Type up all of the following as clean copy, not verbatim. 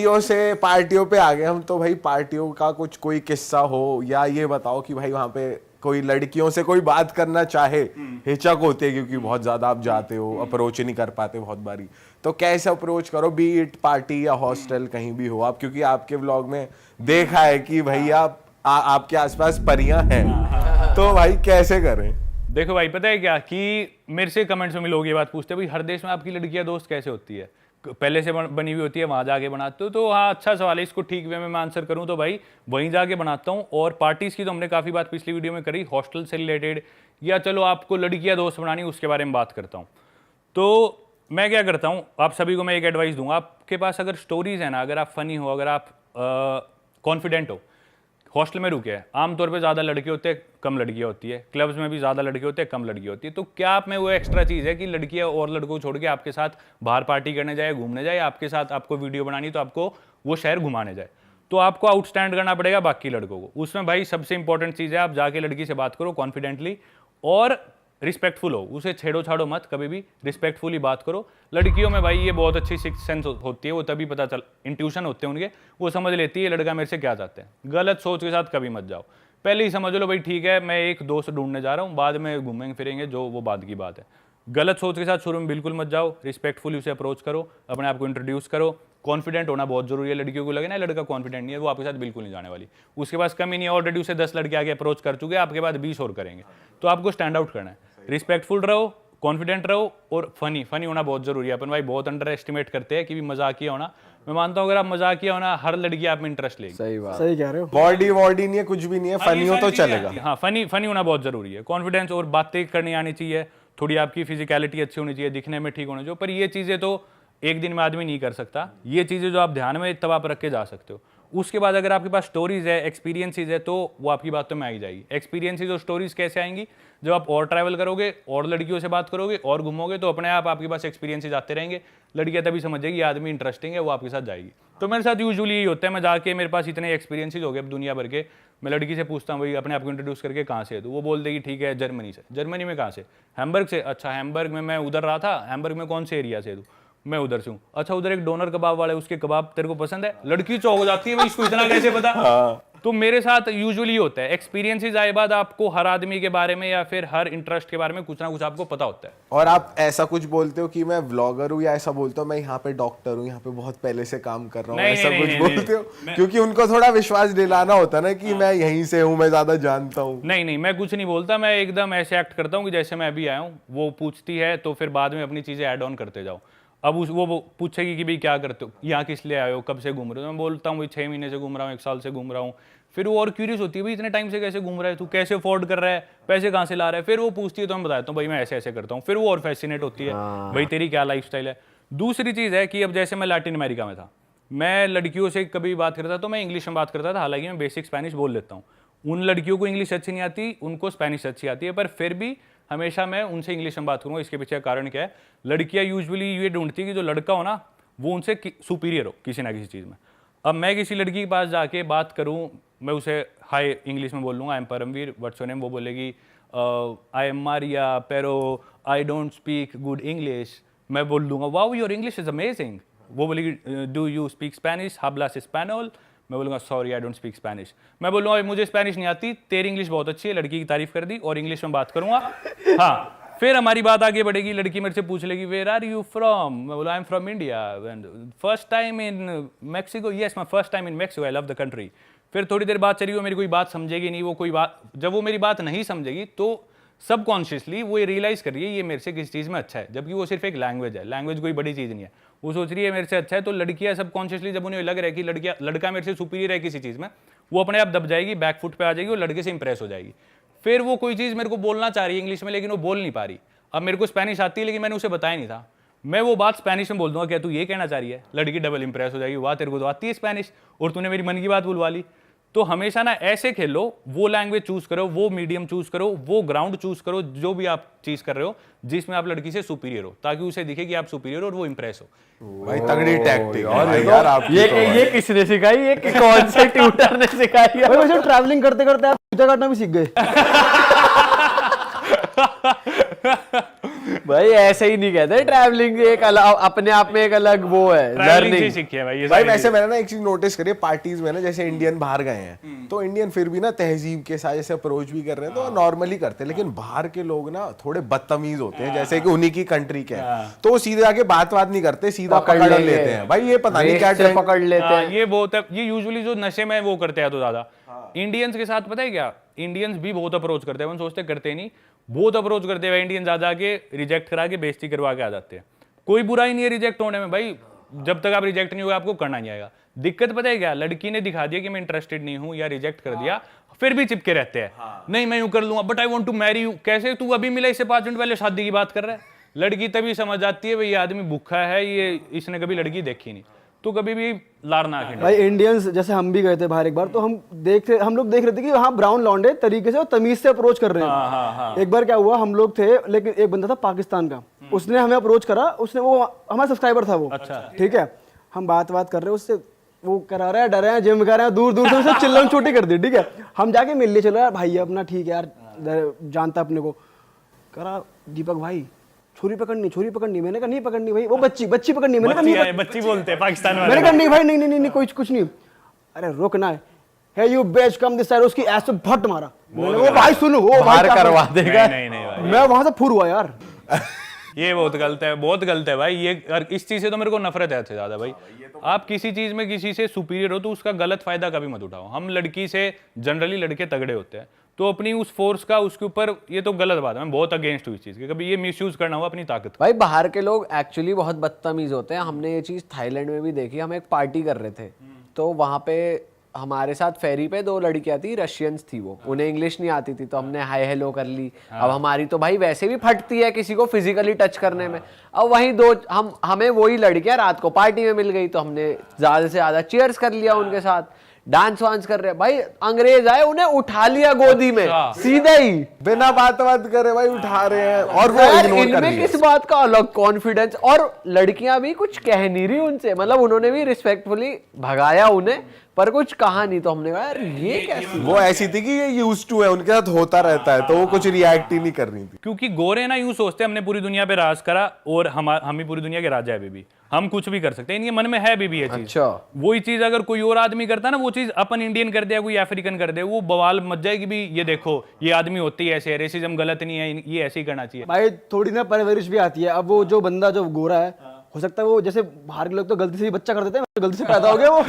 पार्टियों पे आ गए हम, तो भाई पार्टियों का कुछ कोई किस्सा हो, या ये बताओ कि भाई वहां पे कोई लड़कियों से कोई बात करना चाहे, हिचक होती है क्योंकि बहुत ज्यादा आप जाते हो, अप्रोच ही नहीं कर पाते बहुत बारी, तो कैसे अप्रोच करो, बी इट पार्टी या हॉस्टल कहीं भी हो आप, क्योंकि आपके व्लॉग में देखा है कि भैया आपके आसपास परियां हैं, तो भाई कैसे करें? देखो भाई, पता है क्या कि मेरे से कमेंट्स में लोग ये बात पूछते हैं, भाई हर देश में आपकी लड़कियां दोस्त कैसे होती है, पहले से बनी हुई होती है, वहां जाके बनाते हो? तो हाँ, अच्छा सवाल है, इसको ठीक वे में मैं आंसर करूं तो भाई वहीं जाके बनाता हूं। और पार्टीज की तो हमने काफी बात पिछली वीडियो में करी, हॉस्टल से रिलेटेड, या चलो आपको लड़कियां दोस्त बनानी उसके बारे में बात करता हूं। तो मैं क्या करता हूं, आप सभी को मैं एक एडवाइस दूंगा, आपके पास अगर स्टोरीज है ना, अगर आप फनी हो, अगर आप कॉन्फिडेंट हो, हॉस्टल में रुके हैं, आमतौर पे ज़्यादा लड़के होते हैं, कम लड़कियाँ होती है, क्लब्स में भी ज़्यादा लड़के होते हैं, कम लड़की होती है, तो क्या आप में वो एक्स्ट्रा चीज़ है कि लड़कियाँ और लड़कों को छोड़ के आपके साथ बाहर पार्टी करने जाए, घूमने जाए, आपके साथ आपको वीडियो बनानी तो आपको वो शहर घुमाने जाए, तो आपको आउटस्टैंड करना पड़ेगा बाकी लड़कों को। उसमें भाई सबसे इंपॉर्टेंट चीज़ है, आप जाके लड़की से बात करो कॉन्फिडेंटली और रिस्पेक्टफुल हो, उसे छेड़ो छाड़ो मत, कभी भी रिस्पेक्टफुली बात करो। लड़कियों में भाई ये बहुत अच्छी सिक्स सेंस होती है, वो तभी पता चल, इंट्यूशन होते हैं उनके, वो समझ लेती है लड़का मेरे से क्या चाहते हैं। गलत सोच के साथ कभी मत जाओ, पहले ही समझ लो भाई ठीक है मैं एक दोस्त ढूंढने जा रहा हूँ, बाद में घूमेंगे फिरेंगे जो वो बाद की बात है। गलत सोच के साथ शुरू में बिल्कुल मत जाओ, रिस्पेक्टफुली उसे अप्रोच करो, अपने आप को इंट्रोड्यूस करो, कॉन्फिडेंट होना बहुत जरूरी है। लड़कियों को लगे ना लड़का कॉन्फिडेंट नहीं है, वो आपके साथ बिल्कुल नहीं जाने वाली, उसके पास कमी नहीं है, ऑलरेडी उसे 10 लड़के आगे अप्रोच कर चुके हैं, आपके बाद 20 और करेंगे। तो आपको स्टैंड आउट करना है, रिस्पेक्टफुल रहो, कॉन्फिडेंट रहो और फनी होना बहुत जरूरी है। अपन भाई बहुत अंडर एस्टिमेट करते हैं कि भी मजाकिया होना, मैं मानता हूँ अगर आप मजाकिया होना, हर लड़की आप में इंटरेस्ट लेगी। सही बात, सही कह रहे हो। बॉडी नहीं है, कुछ भी नहीं है, फनी हो तो चलेगा। हाँ, फनी होना बहुत जरूरी है, कॉन्फिडेंस और बातें करनी आनी चाहिए, थोड़ी आपकी फिजिकलिटी अच्छी होनी चाहिए, दिखने में ठीक होना चाहिए, पर ये चीजें तो एक दिन में आदमी नहीं कर सकता, ये चीजें जो आप ध्यान में तब आप रख के जा सकते हो। उसके बाद अगर आपके पास स्टोरीज है, एक्सपीरियंसेस है, तो वो आपकी बातों में आई जाएगी। एक्सपीरियंसेस और स्टोरीज कैसे आएंगी, जब आप और ट्रैवल करोगे और लड़कियों से बात करोगे और घूमोगे, तो अपने आप आपके पास एक्सपीरियंसेस आते रहेंगे, लड़कियां तभी समझेगी आदमी इंटरेस्टिंग है, वो आपके साथ जाएगी। तो मेरे साथ यूजुअली यही होता है, मैं जाके मेरे पास इतने एक्सपीरियंसेस हो गए दुनिया भर के, मैं लड़की से पूछता हूँ भाई अपने आप को इंट्रोड्यूस करके कहाँ से है, तो वो बोल देगी ठीक है जर्मनी से। जर्मनी में कहाँ से? हैम्बर्ग से। अच्छा हैम्बर्ग में मैं उधर रहा था, हैम्बर्ग में कौन से एरिया से तू? मैं उधर से हूँ। अच्छा उधर एक डोनर कबाब वाला है, उसके कबाब तेरे को पसंद है? लड़की चौंक हो जाती है भाई इसको इतना कैसे पता। तो मेरे साथ यूजुअली होता है, एक्सपीरियंसेस आए बाद आपको हर आदमी के बारे में या फिर हर इंटरेस्ट के बारे में कुछ ना कुछ आपको पता होता है। और आप ऐसा कुछ बोलते हो कि मैं व्लॉगर हूँ, या ऐसा बोलते हो मैं यहाँ पे डॉक्टर हूँ, यहाँ पे बहुत पहले से काम कर रहा हूँ, ऐसा कुछ बोलते हो? क्योंकि उनको थोड़ा विश्वास दिलाना होता है ना कि मैं यहीं से हूँ, मैं ज्यादा जानता हूँ। नहीं, मैं कुछ नहीं बोलता, मैं एकदम ऐसे एक्ट करता हूँ कि जैसे मैं अभी आया हूँ। वो पूछती है तो फिर बाद में अपनी चीजें ऐड ऑन करते जाओ। अब वो पूछेगी कि भाई क्या करते हो, यहाँ किस लिए आए हो, कब से घूम रहे हो? मैं बोलता हूँ भाई 6 महीने से घूम रहा हूँ, 1 साल से घूम रहा हूँ। फिर वो और क्यूरियस होती है भाई इतने टाइम से कैसे घूम रहा है तू, कैसे अफोर्ड कर रहा है, पैसे कहाँ से ला रहा है? फिर वो पूछती है तो मैं बताता हूँ भाई मैं ऐसे ऐसे करता हूँ। फिर वो और फैसिनेट होती है भाई तेरी क्या लाइफस्टाइल है। दूसरी चीज़ है कि अब जैसे मैं लैटिन अमेरिका में था, मैं लड़कियों से कभी बात करता तो मैं इंग्लिश में बात करता था, हालांकि मैं बेसिक स्पेनिश बोल लेता हूँ। उन लड़कियों को इंग्लिश अच्छी नहीं आती, उनको स्पेनिश अच्छी आती है, पर फिर भी हमेशा मैं उनसे इंग्लिश में बात करूँगा। इसके पीछे कारण क्या है, लड़कियाँ यूजुअली ये ढूंढती है कि जो लड़का हो ना वो उनसे सुपीरियर हो किसी ना किसी चीज़ में। अब मैं किसी लड़की के पास जाके बात करूँ, मैं उसे हाय इंग्लिश में बोल लूँगा, I am Paramveer, what's your name? वो बोलेगी I am Maria Pero, I don't speak good English. मैं बोल दूंगा wow your English is amazing. वो बोलेगी डू यू स्पीक स्पेनिश, हाब्लास स्पेनोल? मैं बोलूँगा sorry I don't speak Spanish. मैं बोलूँगा मुझे स्पेनिश नहीं आती, तेरी इंग्लिश बहुत अच्छी है, लड़की की तारीफ कर दी और इंग्लिश में बात करूँगा। हाँ, फिर हमारी बात आगे बढ़ेगी, लड़की मेरे से पूछ लेगी वेयर आर यू फ्रॉम? मैं बोला I am from India. First time in Mexico? Yes my first time in Mexico, I love the country. फिर थोड़ी देर बात चली, वो मेरी कोई बात समझेगी नहीं, वो कोई बात, जब वो मेरी बात नहीं समझेगी तो सबकॉन्शियसली वो ये रियलाइज कर रही है ये मेरे से किसी चीज़ में अच्छा है, जबकि वो सिर्फ एक लैंग्वेज है, लैंग्वेज कोई बड़ी चीज़ नहीं है। वो सोच रही है मेरे से अच्छा है, तो लड़कियां सबकॉन्शियसली जब उन्हें लग रहा है कि लड़का मेरे से सुपीरियर है किसी चीज़ में, वो अपने आप दब जाएगी, बैकफुट पे आ जाएगी और लड़के से इंप्रेस हो जाएगी। फिर वो कोई चीज़ मेरे को बोलना चाह रही है इंग्लिश में, लेकिन वो बोल नहीं पा रही। अब मेरे को स्पेनिश आती है लेकिन मैंने उसे बताया नहीं था, मैं वो बात स्पेनिश में बोल दूंगा क्या तू ये कहना चाह रही है? लड़की डबल इंप्रेस हो जाएगी, वाह तेरे को तो आती है स्पेनिश और तूने मेरी मन की बात बुलवा ली। तो हमेशा ना ऐसे खेलो, वो लैंग्वेज चूज करो, वो मीडियम चूज करो, वो ग्राउंड चूज करो, जो भी आप चीज कर रहे हो जिसमें आप लड़की से सुपीरियर हो, ताकि उसे दिखे कि आप सुपीरियर हो और वो इंप्रेस हो। भाई तगड़ी टैक्टिक यार आप ये किसने सिखाई, ये कौन से ट्यूटर ने सिखाई? भाई वैसे ट्रैवलिंग करते करते आप जूता काटना भी सीख गए। भाई ऐसे ही नहीं कहते, ट्रैवलिंग एक अलग अपने आप में एक अलग वो है, ट्रैवलिंग से लर्निंग। सीखी है भाई ये भाई सारी वैसे मैंने ना एक चीज नोटिस करी है पार्टीज में ना, जैसे इंडियन बाहर गए हैं तो इंडियन फिर भी ना तहजीब के साथ जैसे अप्रोच भी कर रहे हैं तो नॉर्मली करते हैं, लेकिन बाहर के लोग ना थोड़े बदतमीज होते हैं, जैसे कि उन्हीं की कंट्री के हैं तो वो सीधे आके बात नहीं करते, सीधा पकड़ लेते हैं। भाई ये पता नहीं क्या से पकड़ लेते हाँ, हैं। ये बहुत है, ये यूजुअली जो नशे में वो करते हैं तो ज्यादा इंडियंस के साथ पता है क्या, इंडियंस भी बहुत अप्रोच करते हैं, हम सोचते करते नहीं, बहुत अप्रोच करते हैं इंडियंस, ज्यादा के रिजेक्ट करा के बेइज्जती करवा के आ जाते हैं। कोई बुरा ही नहीं है रिजेक्ट होने में भाई, जब तक आप रिजेक्ट नहीं होगा आपको करना नहीं आएगा। दिक्कत पता है क्या, लड़की ने दिखा दिया कि मैं इंटरेस्टेड नहीं हूं या रिजेक्ट कर दिया, फिर भी चिपके रहते हैं। नहीं मैं यूं कर लूंगा, but I want to marry you. कैसे तू अभी मिला इससे 5 मिनट पहले शादी की बात कर रहा है। लड़की तभी समझ जाती है भाई ये आदमी भूखा है, ये इसने कभी लड़की देखी नहीं, तो कभी भी लार ना खेलना। भाई इंडियंस जैसे हम भी गए थे बाहर एक बार, तो हम लोग देख रहे थे कि हाँ ब्राउन लौंडे तरीके से और तमीज से अप्रोच कर रहे हैं। एक बार क्या हुआ, हम लोग थे लेकिन एक बंदा था पाकिस्तान का, उसने हमें अप्रोच करा, उसने वो हमारा सब्सक्राइबर था वो, ठीक है, हम बात कर रहे हैं उससे, वो करा रहा है डरे हैं जिम कर रहे हैं, दूर दूर से उसे चिल्लम छोटी कर दी, ठीक है, हम जाके मिल लिए, चलो यार भाई अपना ठीक है यार, जानता अपने को, करा दीपक भाई छुरी पकड़नी, मैंने कहा नहीं पकड़नी भाई, वो बच्ची पकड़नी, मैंने कहा नहीं, बच्ची बोलते हैं पाकिस्तान वाले, मैंने कहा नहीं भाई, नहीं कुछ नहीं, अरे रुकना है, हे यू बेच कम दिस साइड, उसकी ऐसे भट मारा, मैंने वो भाई सुनो, वो बाहर भाई करवा देगा। नहीं भाई मैं वहां से फुर हुआ यार। ये बहुत गलत है भाई ये, और इस चीज से तो मेरे को नफरत है ज्यादा भाई। आप किसी चीज में किसी से सुपीरियर हो तो उसका गलत फायदा कभी मत उठाओ। हम लड़की से जनरली लड़के तगड़े होते हैं, तो अपनी उस फोर्स का उसके ऊपर, ये तो गलत बात है, मैं बहुत अगेंस्ट हूँ इस चीज के, कभी ये मिसयूज करना हो अपनी ताकत का। भाई बाहर के लोग एक्चुअली बहुत बदतमीज होते हैं, हमने ये चीज थाईलैंड में भी देखी। हम एक पार्टी कर रहे थे तो वहां पे हमारे साथ फेरी पे 2 लड़कियां थी, रशियंस थी वो, उन्हें इंग्लिश नहीं आती थी, तो हमने हाय हेलो कर ली। अब हमारी तो भाई वैसे भी फटती है किसी को फिजिकली टच करने में, अब वहीं हमें वही लड़कियां रात को पार्टी में मिल गई, तो हमने ज्यादा से ज्यादा चीयर्स कर लिया उनके साथ, डांस वांस कर रहे हैं। भाई अंग्रेज आए, उन्हें उठा लिया गोदी में सीधा ही, बिना बात करे भाई उठा रहे हैं, और वो यार इग्नोर कर इनमें लिया। किस बात का अलग कॉन्फिडेंस, और लड़कियां भी कुछ कह नहीं रही उनसे, मतलब उन्होंने भी रिस्पेक्टफुली भगाया उन्हें, पर कुछ कहा नहीं। तो हमने कहा यार ये कैसे, वो ऐसी थी कि ये यूज्ड टू है, उनके साथ होता रहता है, तो वो कुछ रिएक्ट ही नहीं कर रही थी। क्योंकि गोरे ना यूं सोचते हैं हमने पूरी दुनिया पे राज करा और हम ही पूरी दुनिया के राजा है बेबी, हम कुछ भी कर सकते हैं, इनके मन में है बेबी ये चीज। अच्छा। वही चीज अगर कोई और आदमी करता ना, वो चीज अपन इंडियन कर दिया, कोई अफ्रीकन कर दे, वो बवाल मच जाएगी भी, ये देखो ये आदमी होती है ऐसे, रेसिज्म गलत नहीं है, ये ऐसे ही करना चाहिए। भाई थोड़ी ना परवरिश भी आती है। अब वो जो बंदा जो गोरा है, हो सकता है वो जैसे बाहर के लोग तो गलती से ही बच्चा कर देते हैं, गलती से पैदा हो गया वो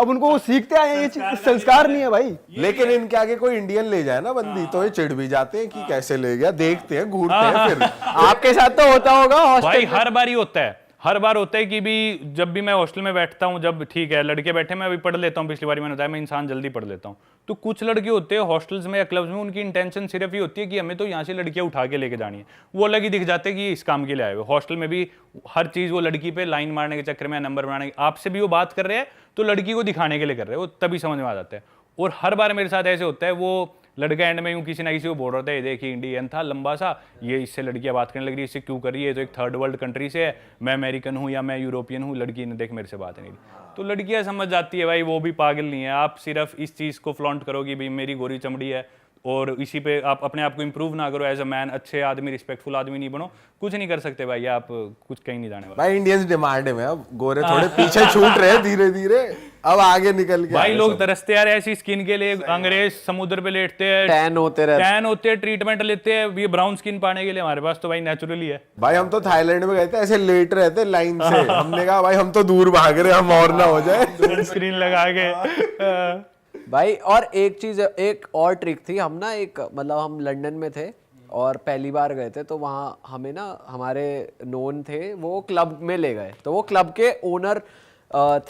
अब उनको वो सीखते आए हैं, ये संस्कार नहीं है भाई। लेकिन इनके आगे कोई इंडियन ले जाए ना बंदी, तो ये चिढ़ भी जाते हैं कि कैसे ले गया, देखते हैं, घूरते हैं फिर। आपके साथ तो होता होगा भाई हॉस्टल हर बार ही होता है, हर बार होता है कि भी जब भी मैं हॉस्टल में बैठता हूँ, जब ठीक है लड़के बैठे मैं अभी पढ़ लेता हूँ, पिछली बार मैंने बताया मैं इंसान जल्दी पढ़ लेता हूँ, तो कुछ लड़के होते हैं हॉस्टल्स में या क्लब्स में, उनकी इंटेंशन सिर्फ ये होती है कि हमें तो यहाँ से लड़कियाँ उठा के लेके जानी है, वो अलग ही दिख जाते हैं कि इस काम के लिए आए हुए। हॉस्टल में भी हर चीज़ वो लड़की पे लाइन मारने के चक्कर में, नंबर बनाने, आपसे भी वो बात कर रहे हैं तो लड़की को दिखाने के लिए कर रहे हैं, वो तभी समझ में आ जाता है। और हर बार मेरे साथ ऐसे होता है, वो लड़का एंड में यूं किसी ना किसी को बोल रहा था, ये देखिए इंडियन था लंबा सा, ये इससे लड़कियां बात करने लग रही है, इससे क्यों कर रही है, तो एक थर्ड वर्ल्ड कंट्री से है, मैं अमेरिकन हूँ या मैं यूरोपियन हूँ, लड़की ने देख मेरे से बात नहीं रही। तो लड़कियां समझ जाती है भाई, वो भी पागल नहीं है। आप सिर्फ इस चीज़ को फ्लॉन्ट करो कि भाई मेरी गोरी चमड़ी है, और इसी पे आप अपने आप को इंप्रूव ना करो एज अ मैन, अच्छे आदमी, रिस्पेक्टफुल आदमी नहीं बनो, कुछ नहीं कर सकते भाई, आप कुछ कहीं नहीं जाने वाले। भाई इंडियंस डिमांड में अब गोरे थोड़े पीछे छूट रहे हैं धीरे धीरे, अब आगे निकल के भाई लोग तरसते यार ऐसी स्किन के लिए, अंग्रेज समुद्र पे लेटते हैं, टैन होते रहते, ट्रीटमेंट लेते हैं, ये ब्राउन स्किन पाने के लिए, हमारे पास तो भाई नेचुरली है। भाई हम तो थाईलैंड में गए थे, ऐसे लेट रहे थे लाइन से, हमने कहा भाई हम तो दूर भाग रहे, हम और ना हो जाए। स्क्रीन लगा के भाई। और एक चीज, एक और ट्रिक थी, हम ना एक मतलब हम लंदन में थे और पहली बार गए थे, तो वहाँ हमें ना हमारे नोन थे, वो क्लब में ले गए, तो वो क्लब के ओनर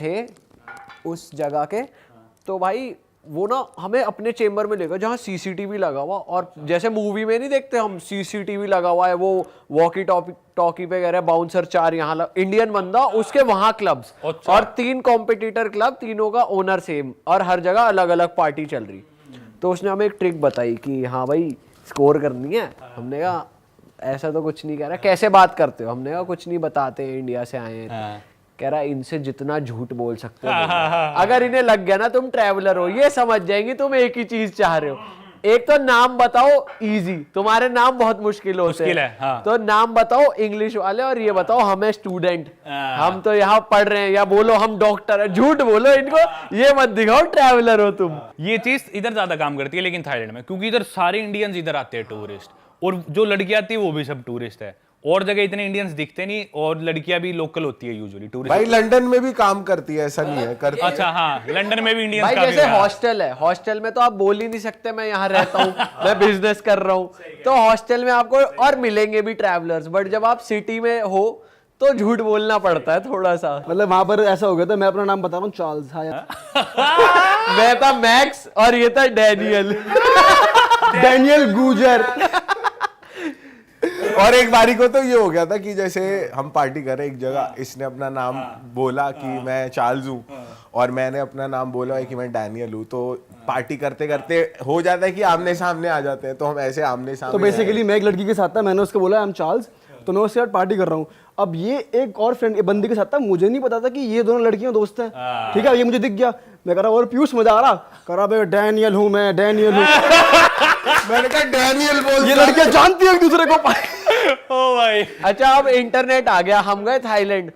थे उस जगह के, तो भाई वो ना हमें अपने चेम्बर में ले गए जहाँ सीसीटीवी लगा हुआ, और जैसे मूवी में नहीं देखते हम सीसीटीवी लगा हुआ है, वो वॉकी टॉकी पे कह रहे हैं बाउंसर 4 यहाँ इंडियन बंदा, उसके वहाँ क्लब्स और 3 कॉम्पिटिटर क्लब, तीनों का ओनर सेम, और हर जगह अलग अलग पार्टी चल रही। तो उसने हमें एक ट्रिक बताई कि हाँ भाई स्कोर करनी है। हमने कहा ऐसा तो कुछ नहीं कह रहा, कैसे बात करते हो? हमने कहा कुछ नहीं बताते, इंडिया से आए हैं। कह रहा इनसे जितना झूठ बोल सकते हो, अगर इन्हें लग गया ना तुम ट्रैवलर हो, ये समझ जाएंगे तुम एक ही चीज चाह रहे हो। एक तो नाम बताओ इजी, तुम्हारे नाम बहुत मुश्किल होते मुश्किल है, हाँ। तो नाम बताओ इंग्लिश वाले, और ये बताओ हमें स्टूडेंट, हम तो यहाँ पढ़ रहे हैं, या बोलो हम डॉक्टर है, झूठ बोलो इनको, ये मत दिखाओ ट्रैवलर हो तुम। ये चीज इधर ज्यादा काम करती है लेकिन थाईलैंड में, क्योंकि इधर सारे इंडियंस इधर आते हैं टूरिस्ट, और जो लड़कियां आती है वो भी सब टूरिस्ट है। और जगह इतने इंडियंस दिखते नहीं, और लड़कियां भी लोकल होती है यूजुअली टूरिस्ट। भाई लंदन में भी काम करती है, ऐसा नहीं है करती। अच्छा हाँ, लंदन में भी इंडियंस भाई काफी जैसे हैं। हॉस्टल है, हॉस्टल में तो आप बोल ही नहीं सकते मैं यहाँ रहता हूँ, मैं बिजनेस कर रहा हूँ, तो हॉस्टल में आपको और मिलेंगे भी ट्रैवलर्स, बट जब आप सिटी में हो तो झूठ बोलना पड़ता है थोड़ा सा। मतलब वहां पर ऐसा हो गया था, मैं अपना नाम बता रहा हूँ चार्ल्स, हाँ यार। मैं था मैक्स और ये था डैनियल। डैनियल गूजर। और एक बारी को तो ये हो गया था कि जैसे हम पार्टी कर रहे एक जगह, इसने अपना नाम बोला कि मैं चार्ल्स हूँ, और मैंने अपना नाम बोला कि मैं डैनियल हूँ, तो पार्टी करते करते हो जाता है कि आमने सामने आ जाते हैं, तो हम ऐसे आमने तो सामने बेसिकली मैं एक लड़की के साथ था, मैंने उसको बोला आई एम चार्ल्स, तो मैं उसके साथ पार्टी कर रहा हूँ। अब ये एक और फ्रेंड बंदी के साथ था, मुझे नहीं पता था कि ये दोनों लड़कियां दोस्त हैं, ठीक है। ये मुझे दिख गया, मैं कह रहा और पीयूष मजा आ रहा, कह रहा भाई डैनियल हूँ मैं, डैनियल हूँ। मैंने कहा डैनियल बोल, ये लड़कियां जानती है एक दूसरे को। ओ भाई, अच्छा अब इंटरनेट आ गया, हम गए थाईलैंड,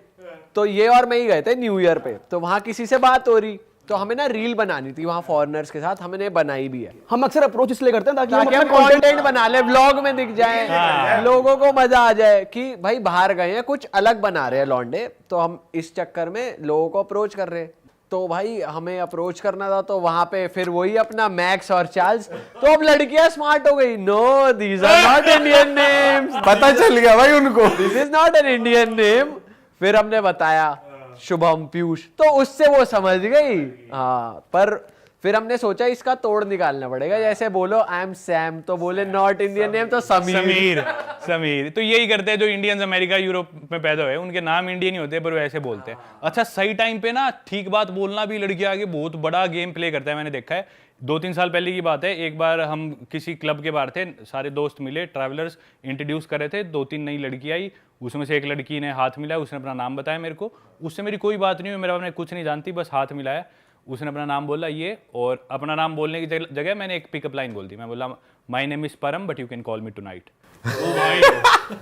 तो ये और मैं ही गए थे न्यू ईयर पे, तो वहां किसी से बात हो रही, तो हमें ना रील बनानी थी वहां फॉरेनर्स के साथ, हमने बनाई भी है हम अक्सर अप्रोच इसलिए करते हैं ताकि ताकि हम कंटेंट बना ले, व्लॉग में दिख जाए, लोगों को मजा आ जाए कि भाई बाहर गए हैं, कुछ अलग बना रहे हैं लौंडे, तो हम इस चक्कर में लोगों को अप्रोच कर रहे हैं। तो भाई हमें अप्रोच करना था, तो वहां पे फिर वही अपना मैक्स और चार्ल्स, तो अब लड़कियां स्मार्ट हो गई, no these are not Indian names, पता चल गया भाई उनको। This is not an Indian name. फिर हमने बताया शुभम पीयूष, तो उससे वो समझ गई। हाँ, पर फिर हमने सोचा इसका तोड़ निकालना पड़ेगा, जैसे बोलो आई एम सैम, तो बोले नॉट इंडियन नेम, तो समीर। समीर तो यही करते हैं जो इंडियंस अमेरिका यूरोप में पैदा हुए, उनके नाम इंडियन ही होते हैं पर वो ऐसे बोलते हैं। अच्छा सही टाइम पे ना ठीक बात बोलना भी लड़कियां आगे बहुत बड़ा गेम प्ले करता है, मैंने देखा है। 2-3 साल पहले की बात है, एक बार हम किसी क्लब के बाहर थे, सारे दोस्त मिले, ट्रैवलर्स इंट्रोड्यूस कर रहे थे, 2-3 नई लड़की आई, उसमें से एक लड़की ने हाथ मिलाया, उसने अपना नाम बताया मेरे को, उससे मेरी कोई बात नहीं हुई, मेरा आपने कुछ नहीं जानती, बस हाथ मिलाया, उसने अपना नाम बोला ये, और अपना नाम बोलने की जगह मैंने एक पिकअप लाइन बोल दी, मैं बोला माय नेम इज परम but you can call me tonight.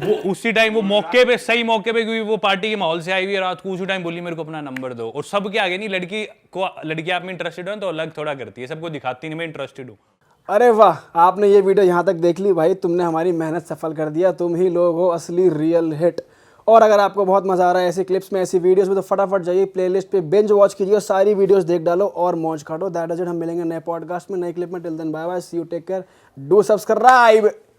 वो उसी टाइम वो मौके पे, सही मौके पे, क्योंकि वो पार्टी के माहौल से आई हुई है रात को, उसी टाइम बोली मेरे को अपना नंबर दो। और सब के आगे नहीं, लड़की आप में इंटरेस्टेड हो तो अलग थोड़ा करती है, सबको दिखाती नहीं मैं इंटरेस्टेड हूँ। अरे वाह, आपने ये वीडियो यहाँ तक देख ली भाई, तुमने हमारी मेहनत सफल कर दिया, तुम ही लोग हो असली रियल हिट। और अगर आपको बहुत मजा आ रहा है ऐसी क्लिप्स में, ऐसी वीडियोस में, तो फटाफट जाइए प्लेलिस्ट पे बिंज वॉच कीजिए और सारी वीडियोस देख डालो और मौज काटो। दैट इज इट, हम मिलेंगे नए पॉडकास्ट में, नए क्लिप में। Till then bye bye, see you, take care, do subscribe.